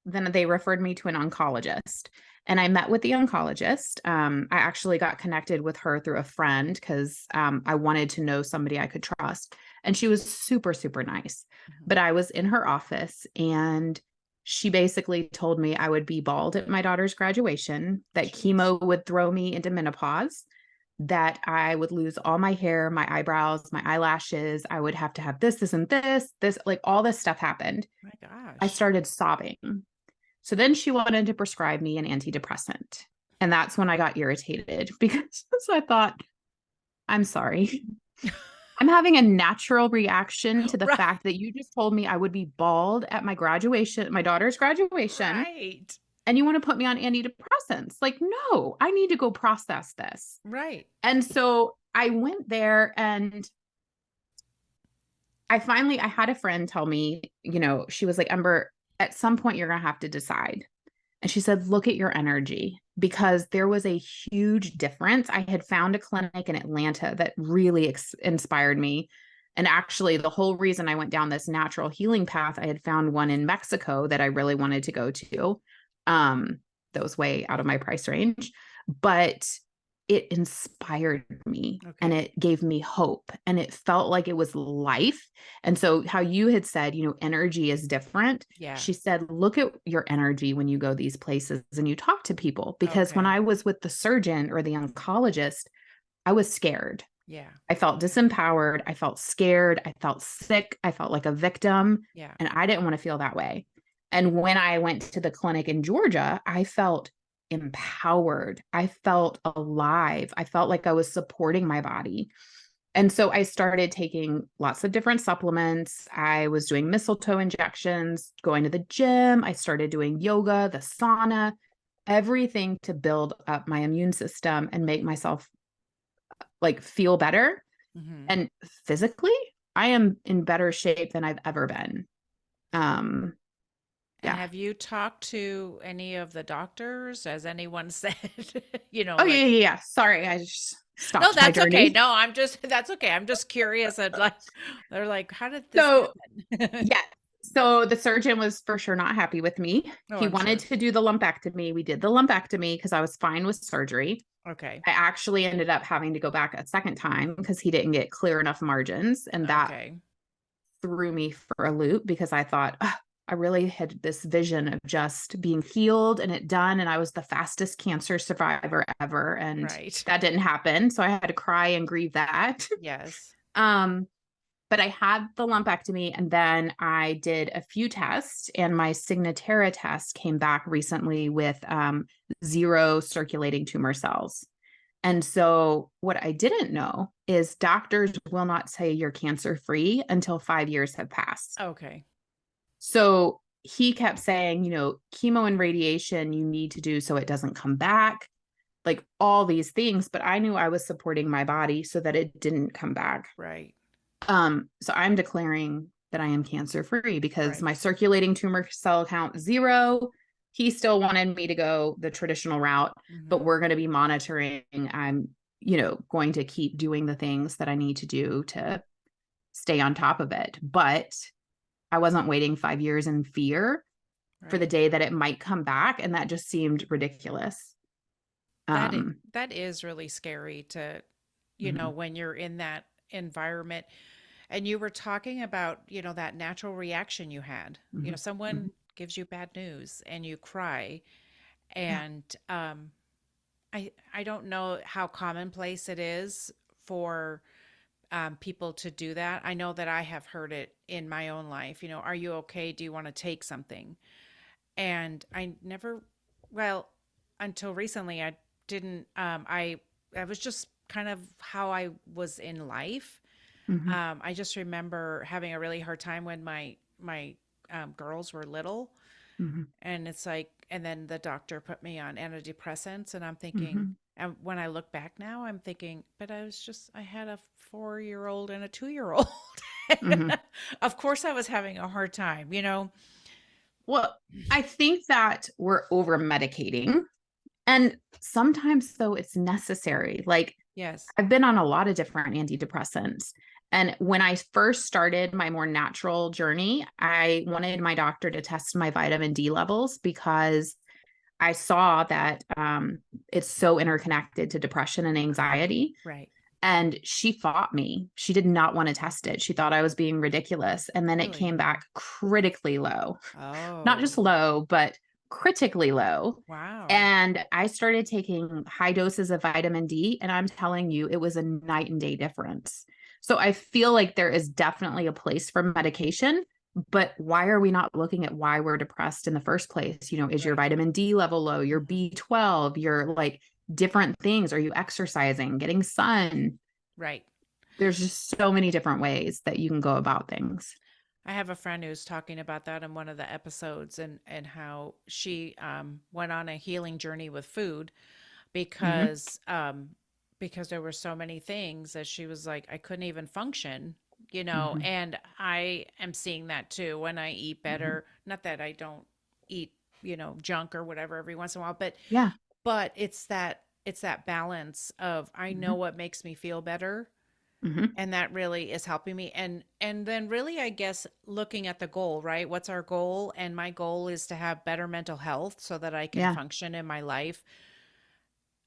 then they referred me to an oncologist. And I met with the oncologist. I actually got connected with her through a friend because I wanted to know somebody I could trust. And she was super, super nice. Mhm. But I was in her office, and she basically told me I would be bald at my daughter's graduation, that Jeez. chemo would throw me into menopause, that I would lose all my hair, my eyebrows, my eyelashes. I would have to have this, and this, like all this stuff happened. My I gosh. started sobbing. So then she wanted to prescribe me an antidepressant. And that's when I got irritated because I thought, I'm sorry. I'm having a natural reaction to the Right. fact that you just told me I would be bald at my graduation, my daughter's graduation, Right. and you want to put me on antidepressants. Like, no, I need to go process this. Right. And so I went there, and I had a friend tell me, she was like, Ember, at some point you're going to have to decide. And she said, look at your energy, because there was a huge difference. I had found a clinic in Atlanta that really inspired me. And actually, the whole reason I went down this natural healing path, I had found one in Mexico that I really wanted to go to. That was way out of my price range. But it inspired me and Okay. it gave me hope and it felt like it was life. And so how you had said, energy is different. Yeah. She said, look at your energy when you go these places and you talk to people, because when Okay. I was with the surgeon or the oncologist, I was scared. Yeah. I felt disempowered. I felt scared. I felt sick. I felt like a victim. Yeah. And I didn't want to feel that way. And when I went to the clinic in Georgia, I felt empowered. I felt alive. I felt like I was supporting my body. And so I started taking lots of different supplements. I was doing mistletoe injections, going to the gym. I started doing yoga, the sauna, everything to build up my immune system and make myself like feel better. Hmm. And physically, I am in better shape than I've ever been. Um, And yeah. have you talked to any of the doctors? Has anyone said, Oh, yeah, like, yeah, yeah. Sorry, I just no, stopped my that's okay. journey. No, that's okay. I'm just curious. And like, they're like, how did this So, happen? yeah. So the surgeon was for sure not happy with me. Oh, He I'm wanted sure. to do the lumpectomy. We did the lumpectomy because I was fine with surgery. Okay. I actually ended up having to go back a second time because he didn't get clear enough margins. And that Okay. threw me for a loop because I thought, "Ugh, I really had this vision of just being healed and it done. And I was the fastest cancer survivor ever. And Right. that didn't happen. So I had to cry and grieve that. Yes. um, but I had the lumpectomy and then I did a few tests, and my Signatera test came back recently with 0 circulating tumor cells. And so, what I didn't know is doctors will not say you're cancer free until 5 years have passed. Okay. So, he kept saying, chemo and radiation you need to do so it doesn't come back, like all these things. But I knew I was supporting my body so that it didn't come back. Right. So I'm declaring that I am cancer free because Right. my circulating tumor cell count 0. He still wanted me to go the traditional route, but Hmm. we're going to be monitoring. I'm, going to keep doing the things that I need to do to stay on top of it. But I wasn't waiting 5 years in fear for the Right. day that it might come back. And that just seemed ridiculous. Um, That is really scary to, mhm, when you're in that environment. And you were talking about, that natural reaction you had. mhm, Someone mhm. gives you bad news and you cry. Yeah. And I don't know how commonplace it is for people to do that. I know that I have heard it in my own life. Are you okay? Do you want to take something? And I never, well, until recently, I didn't. I was just kind of how I was in life. Mhm, I just remember having a really hard time when my girls were little, mhm, and it's like, and then the doctor put me on antidepressants, and I'm thinking, mhm, and when I look back now, I'm thinking, but I had a 4-year-old and a 2-year-old. mhm. Of course, I was having a hard time. Well, I think that we're over medicating. And sometimes, though, it's necessary. Like, Yes. I've been on a lot of different antidepressants. And when I first started my more natural journey, I wanted my doctor to test my vitamin D levels because I saw that it's so interconnected to depression and anxiety. Right. And she fought me. She did not want to test it. She thought I was being ridiculous. And then it came Really? back critically low, not just Oh, low, but critically low. wow. And I started taking high doses of vitamin D, and I'm telling you, it was a night and day difference. So I feel like there is definitely a place for medication, but why are we not looking at why we're depressed in the first place? Is your Right. vitamin D level low, your Hmm. B12, your like different things? Are you exercising, getting sun? Right. There's just so many different ways that you can go about things. I have a friend who's talking about that in one of the episodes, and how she went on a healing journey with food Hmm. because there were so many things that she was like, I couldn't even function. Hmm. And I am seeing that too when I eat Hmm. better. Not that I don't eat, junk or whatever every once in a while, Yeah. but it's that balance of, I know Hmm. what makes me feel better, Hmm. and that really is helping me. And then really, I guess, looking at the goal, right? What's our goal? And my goal is to have better mental health so that I can Yeah. function in my life.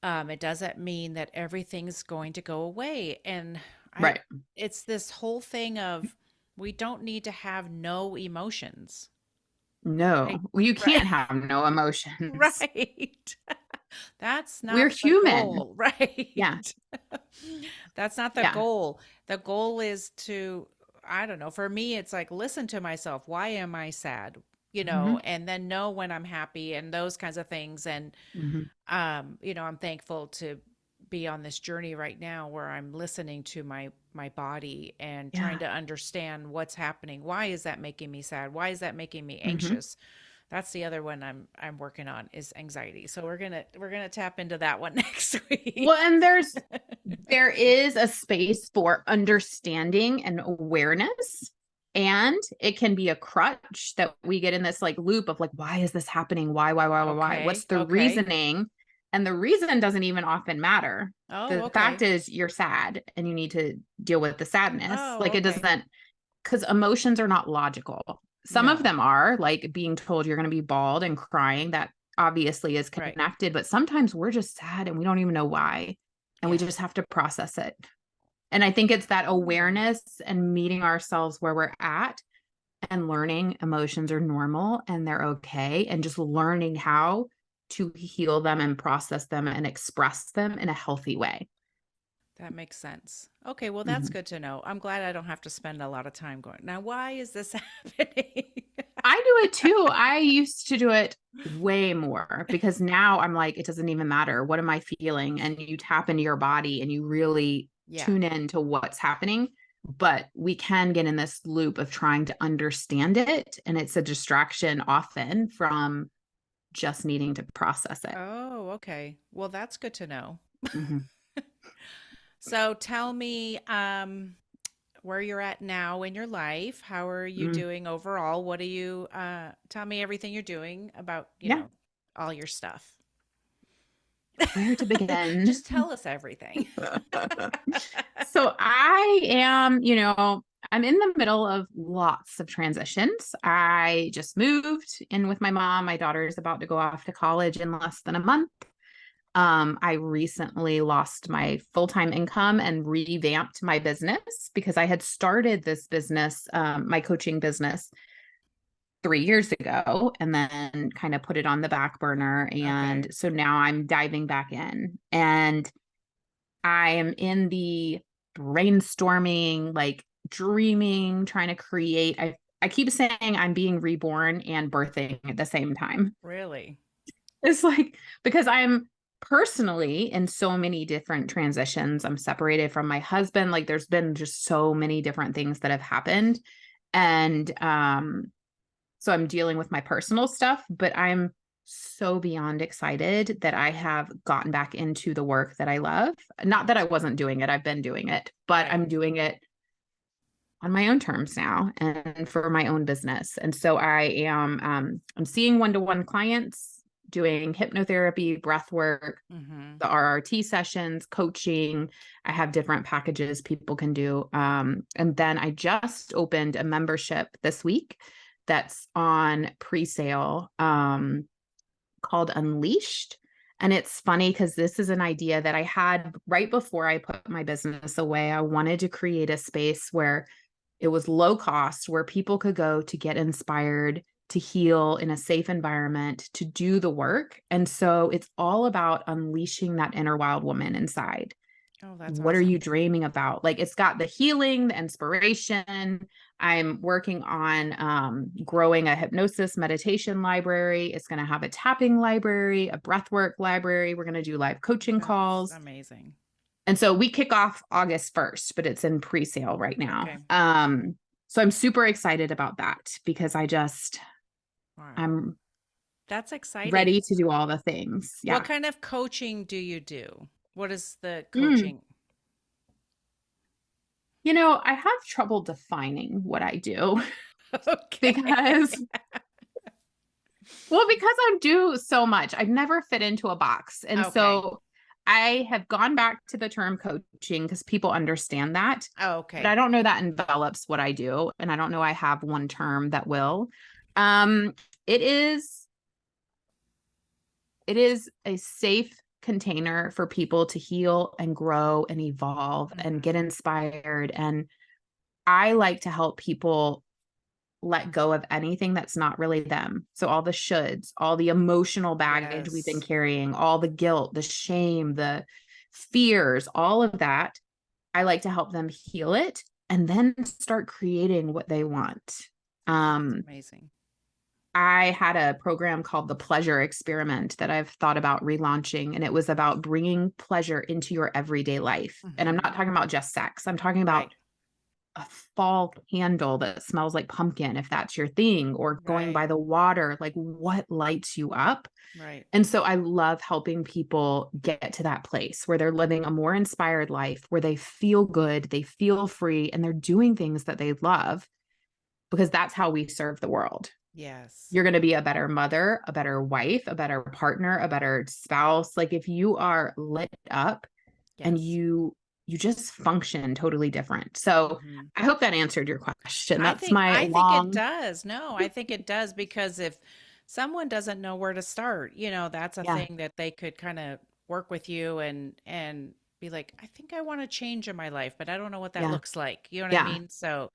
It doesn't mean that everything's going to go away. And I, Right. it's this whole thing of we don't need to have no emotions, No, right? you Right. can't have no emotions. Right. That's not We're the human. goal, right? Yeah. That's not the Yeah. goal. The goal is to, I don't know, for me, it's like listen to myself. Why am I sad? Hmm. And then know when I'm happy and those kinds of things. And, Hmm. I'm thankful to be on this journey right now where I'm listening to my body and trying Yeah. to understand what's happening. Why is that making me sad? Why is that making me Hmm. anxious? That's the other one I'm working on is anxiety. So we're gonna tap into that one next Well, week. and there is a space for understanding and awareness. And it can be a crutch that we get in this like loop of like, why is this happening? Why? What's Okay. the Okay. reasoning? And the reason doesn't even often matter. Oh, The fact okay. is you're sad and you need to deal with the sadness. Oh, Like it okay. doesn't, because emotions are not logical. Some of No. them are like being told you're going to be bald and crying. That obviously is Right. connected, but sometimes we're just sad and we don't even know why. And we Yeah. just have to process it. And I think it's that Oh, awareness and meeting ourselves where we're at and learning emotions are normal and they're okay. And just learning how to heal them and process them and express them in a healthy way. that makes sense. Okay, well, that's Mhm. good to know. I'm glad I don't have to spend a lot of time going, now, why is this happening? I do it too. I used to do it way more because now I'm like, it doesn't even matter. What am I feeling? And you tap into your body and you really Yeah. tune in to what's happening. But we can get in this loop of trying to understand it. And it's a distraction often from just needing to process it. Oh, okay. Well, that's good to know. Mhm. So tell me, where you're at now in your life. How are you Mm. doing overall? What do you tell me everything you're doing about, Yeah. all your stuff. Where to begin? Just tell us everything. So I am, I'm in the middle of lots of transitions. I just moved in with my mom. My daughter is about to go off to college in less than a month. I recently lost my full-time income and revamped my business because I had started this business, my coaching business 3 years ago, and then kind of put it on the back burner. Okay. And so now I'm diving back in. And I am in the brainstorming, like dreaming, trying to create. I keep saying I'm being reborn and birthing at the same time. Really? It's like because I'm personally in so many different transitions. I'm separated from my husband. Like there's been just so many different things that have happened. And so I'm dealing with my personal stuff, but I'm so beyond excited that I have gotten back into the work that I love. Not that I wasn't doing it, I've been doing it, but Right. I'm doing it on my own terms now and for my own business. And so I'm seeing one-to-one clients, doing hypnotherapy, breath work, Mm-hmm. the RRT sessions, coaching. I have different packages people can do. And then I just opened a membership this week that's on pre-sale, called Unleashed. And it's funny because this is an idea that I had right before I put my business away. I wanted to create a space where it was low cost, where people could go to get inspired, to heal in a safe environment, to do the work. And so it's all about unleashing that inner wild woman inside. Oh, that's What are you awesome. dreaming about? Like it's got the healing, the inspiration. I'm working on growing a hypnosis meditation library. It's going to have a tapping library, a breathwork library. We're going to do live coaching That's calls. amazing. And so we kick off August 1st, but it's in pre-sale right now. Okay. So I'm super excited about that because Wow. I'm That's exciting. ready to do all the things. What Yeah. kind of coaching do you do? What is the Mm. coaching? I have trouble defining what I do Okay. because because I do so much. I've never fit into a box. And Okay. so I have gone back to the term coaching because people understand that. But I Okay. don't know that envelops what I do. And I don't know I have one term that will. Um, it is a safe container for people to heal and grow and evolve and get Mhm. inspired. And I like to help people let go of anything that's not really them. So all the shoulds, all the emotional baggage we've been Yes. carrying, all the guilt, the shame, the fears, all of that, I like to help them heal it and then start creating what they want. That's Um, amazing. I had a program called the Pleasure Experiment that I've thought about relaunching, and it was about bringing pleasure into your everyday life. And I'm not Mhm. talking about just sex. I'm talking Right. about a fall candle that smells like pumpkin, if that's your thing, or going by Right. the water, like what lights you up. Right. And so I love helping people get to that place where they're living a more inspired life, where they feel good, they feel free, and they're doing things that they love, because that's how we serve the world. Yes. You're going to be a better mother, a better wife, a better partner, a better spouse. Like if you are lit up and Yes. you just function totally different. So Mhm. I hope that answered your question. I That's think my I think it long, does. No, I think it does because if someone doesn't know where to start, that's a yeah, thing that they could kind of work with you and be like, I think I want to change in my life, but I don't know what that yeah, looks like. You know what I yeah. mean? So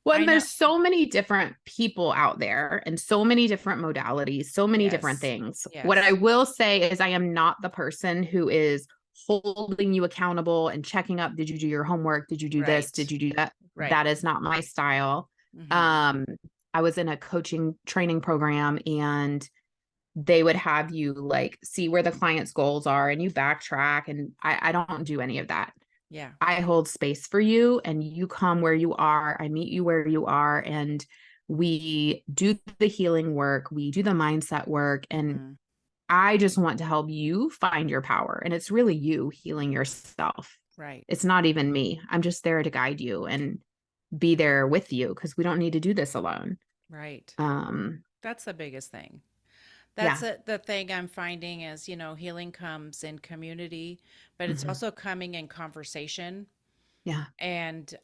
Well, I and know. there's so many different people out there and so many different modalities, so many different Yes. things. What I Yes. will say is I am not the person who is holding you accountable and checking up. Did you do your homework? Did you do this? Right. Did you do that? Right. That is not my style. Mhm. Um, I was in a coaching training program, and they would have you like see where the client's goals are and you backtrack. And I don't do any of that. Yeah. I hold space for you and you come where you are. I meet you where you are, and we do the healing work. We do the mindset work. And Mhm. I just want to help you find your power. And it's really you healing yourself. Right. It's not even me. I'm just there to guide you and be there with you, because we don't need to do this alone. Right. Um, That's the biggest thing. yeah. The thing I'm finding is, healing comes in community, but it's Hmm. also coming in conversation. Yeah. And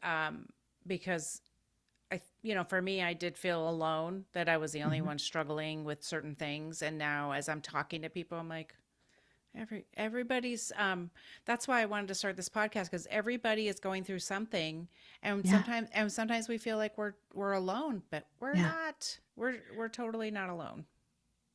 because for me, I did feel alone, that I was the only Hmm. one struggling with certain things. And now as I'm talking to people, I'm like, everybody's that's why I wanted to start this podcast, because everybody is going through something, and Yeah. sometimes we feel like we're alone, but we're Yeah. not. We're totally not alone.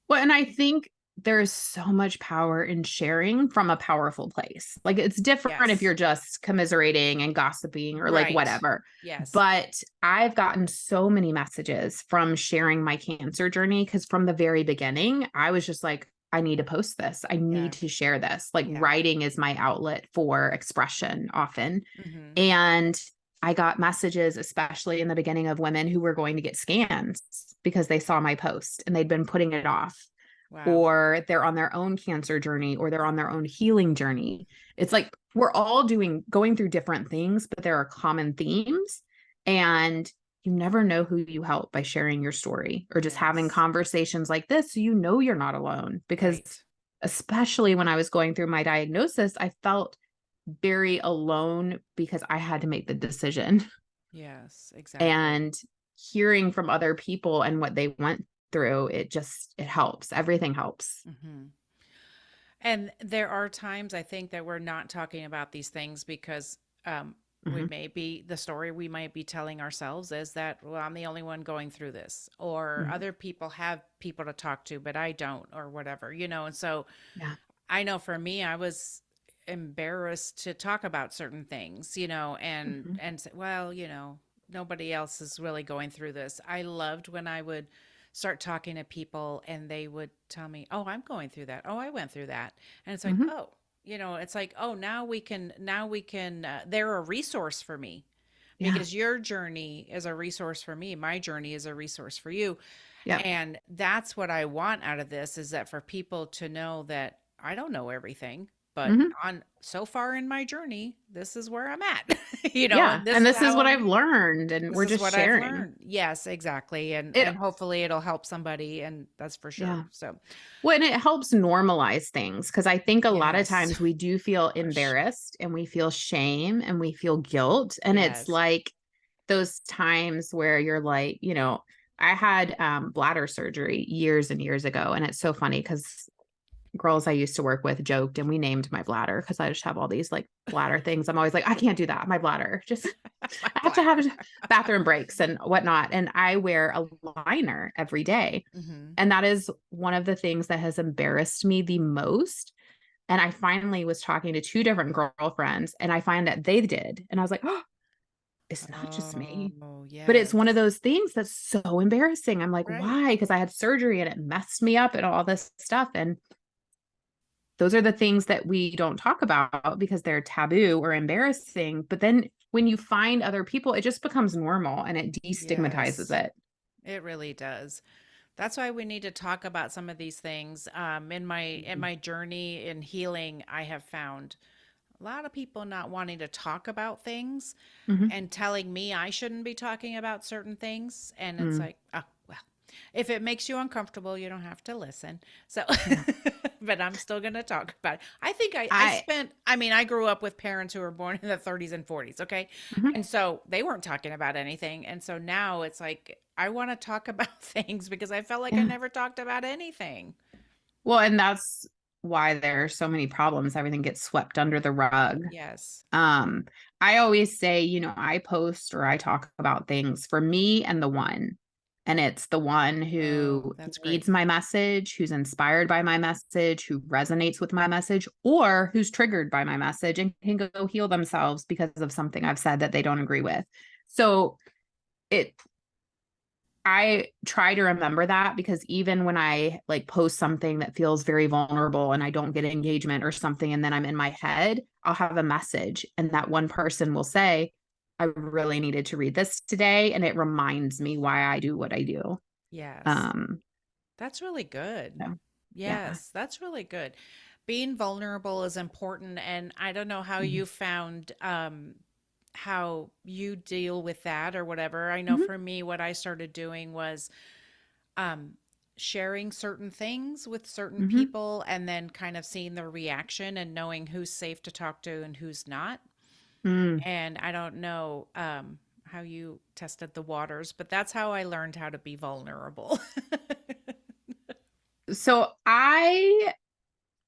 Well, and I think there's so much power in sharing from a powerful place. Like it's different if Yes. you're just commiserating and gossiping or like Right. whatever. Yes. But I've gotten so many messages from sharing my cancer journey, because from the very beginning, I was just like, I need to post this. I need Yeah. to share this. Like Yeah. writing is my outlet for expression often. Mm-hmm. And I got messages, especially in the beginning, of women who were going to get scans because they saw my post and they'd been putting it off, Wow. or they're on their own cancer journey, or they're on their own healing journey. It's like we're all going through different things, but there are common themes. And you never know who you help by sharing your story or just having Yes. conversations like this. So you know you're not alone, because Right. especially when I was going through my diagnosis, I felt very alone because I had to make the decision. Yes, exactly. And hearing from other people and what they went through, it helps. Everything helps. Mm-hmm. And there are times I think that we're not talking about these things because Hmm. the story we might be telling ourselves is that, well, I'm the only one going through this, or Hmm. other people have people to talk to, but I don't, or whatever. And so Yeah. I know for me, I was embarrassed to talk about certain things, Hmm. and say, well, nobody else is really going through this. I loved when I would start talking to people and they would tell me, "Oh, I'm going through that. Oh, I went through that." And it's like, Hmm. "Oh, it's like, "Oh, now we can they're a resource for me." Yeah. Because your journey is a resource for me. My journey is a resource for you. Yep. And that's what I want out of this, is that for people to know that I don't know everything, but Hmm. on so far in my journey, this is where I'm at. Yeah. And this And is this is how what I've learned, and this we're is just what I've sharing learned. Yes, exactly. And it. and hopefully it'll help somebody, and that's for Yeah. sure. So, Well, and it helps normalize things, because I think a lot of yes. times we do feel Gosh. embarrassed and we feel shame and we feel guilt. And it's Yes. like those times where you're like, I had bladder surgery years and years ago. And it's so funny because girls I used to work with joked, and we named my bladder because I just have all these like bladder things. I'm always like, I can't do that. My bladder. Just My I have to have bladder. bathroom breaks and whatnot. And I wear a liner every day. Hmm. And that is one of the things that has embarrassed me the most. And I finally was talking to two different girlfriends, and I find that they did. And I was like, oh, it's not just me. Oh, But it's yes. one of those things that's so embarrassing. I'm like, Right. why? Because I had surgery and it messed me up and all this stuff. And those are the things that we don't talk about because they're taboo or embarrassing. But then when you find other people, it just becomes normal and it destigmatizes Yes, it. it really does. That's why we need to talk about some of these things. In my journey in healing, I have found a lot of people not wanting to talk about things Mm-hmm. and telling me I shouldn't be talking about certain things. And it's Mm, like, oh, well, if it makes you uncomfortable, you don't have to listen. So, yeah. but I'm still going to talk about it. I think I I, spent, I mean, I grew up with parents who were born in the 30s and 40s. Okay. mhm. And so they weren't talking about anything. And so now it's like, I want to talk about things because I felt like I Yeah. never talked about anything. Well, and that's why there are so many problems. Everything gets swept under the rug. Yes. Um, I always say, I post or I talk about things for me and the one. And it's the one Oh, who that's great. needs my message, who's inspired by my message, who resonates with my message, or who's triggered by my message and can go heal themselves because of something I've said that they don't agree with. So it I try to remember that because even when I like post something that feels very vulnerable and I don't get engagement or something, and then I'm in my head, I'll have a message, and that one person will say, I really needed to read this today. And it reminds me why I do what I do. Yes. Um, That's really good. so yeah. Yes, that's really good. Being vulnerable is important, and I don't know how Mhm. you found how you deal with that or whatever. I know Mhm. for me, what I started doing was um sharing certain things with certain Mhm. people and then kind of seeing their reaction and knowing who's safe to talk to and who's not. Mm. And I don't know how you tested the waters, but that's how I learned how to be vulnerable. So I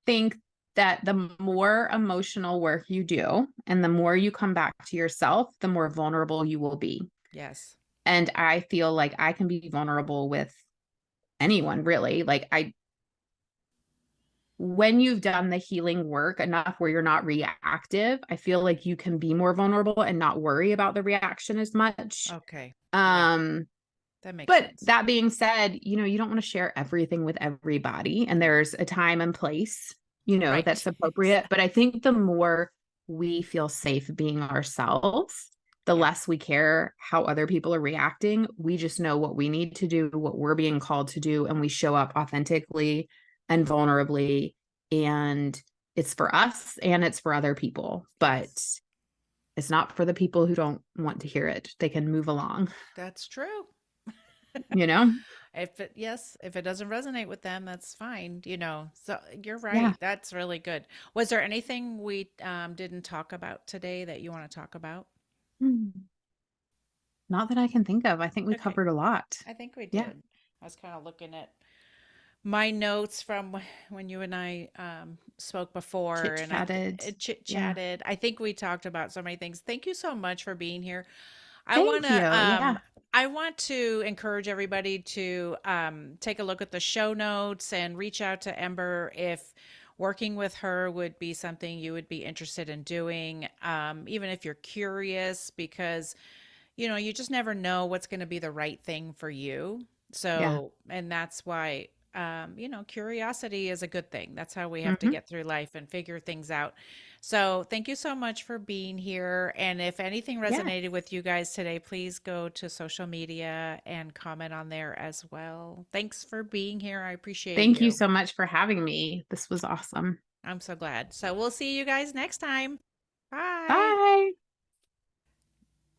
think that the more emotional work you do and the more you come back to yourself, the more vulnerable you will be. Yes. And I feel like I can be vulnerable with anyone, really. Like when you've done the healing work enough where you're not reactive, I feel like you can be more vulnerable and not worry about the reaction as much. Okay. Yeah, Um, that makes but sense. that being said, you don't want to share everything with everybody, and No. there's a time and place, Right. that's appropriate. But I Exactly. think the more we feel safe being ourselves, the Yeah. less we care how other people are reacting. We just know what we need to do, what we're being called to do, and we show up authentically and vulnerably. And it's for us and it's for other people, but Yes. it's not for the people who don't want to hear it. They can move along, That's true. you know? If it doesn't resonate with them, that's fine. So you're Yeah. right. That's really good. Was there anything we didn't talk about today that you want to talk about? Hmm. Not that I can think of. I think we Okay. covered a lot. I think we Yeah. did. I was kind of looking at my notes from when you and I spoke before, Chit and chatted. chit Yeah. chatted. I think we talked about so many things. Thank you so much for being here. I want Thank you. to Yeah. encourage everybody to take a look at the show notes and reach out to Ember if working with her would be something you would be interested in doing, even if you're curious, because you just never know what's going to be the right thing for you. Yeah. So, and that's why, curiosity is a good thing. That's how we have to Hmm. get through life and figure things out. So, thank you so much for being here. And if anything Yeah. resonated with you guys today, please go to social media and comment on there as well. Thanks for being here. I appreciate Thank you you. so much for having me. This was awesome. I'm so glad. So, we'll see you guys next time. Bye. Bye.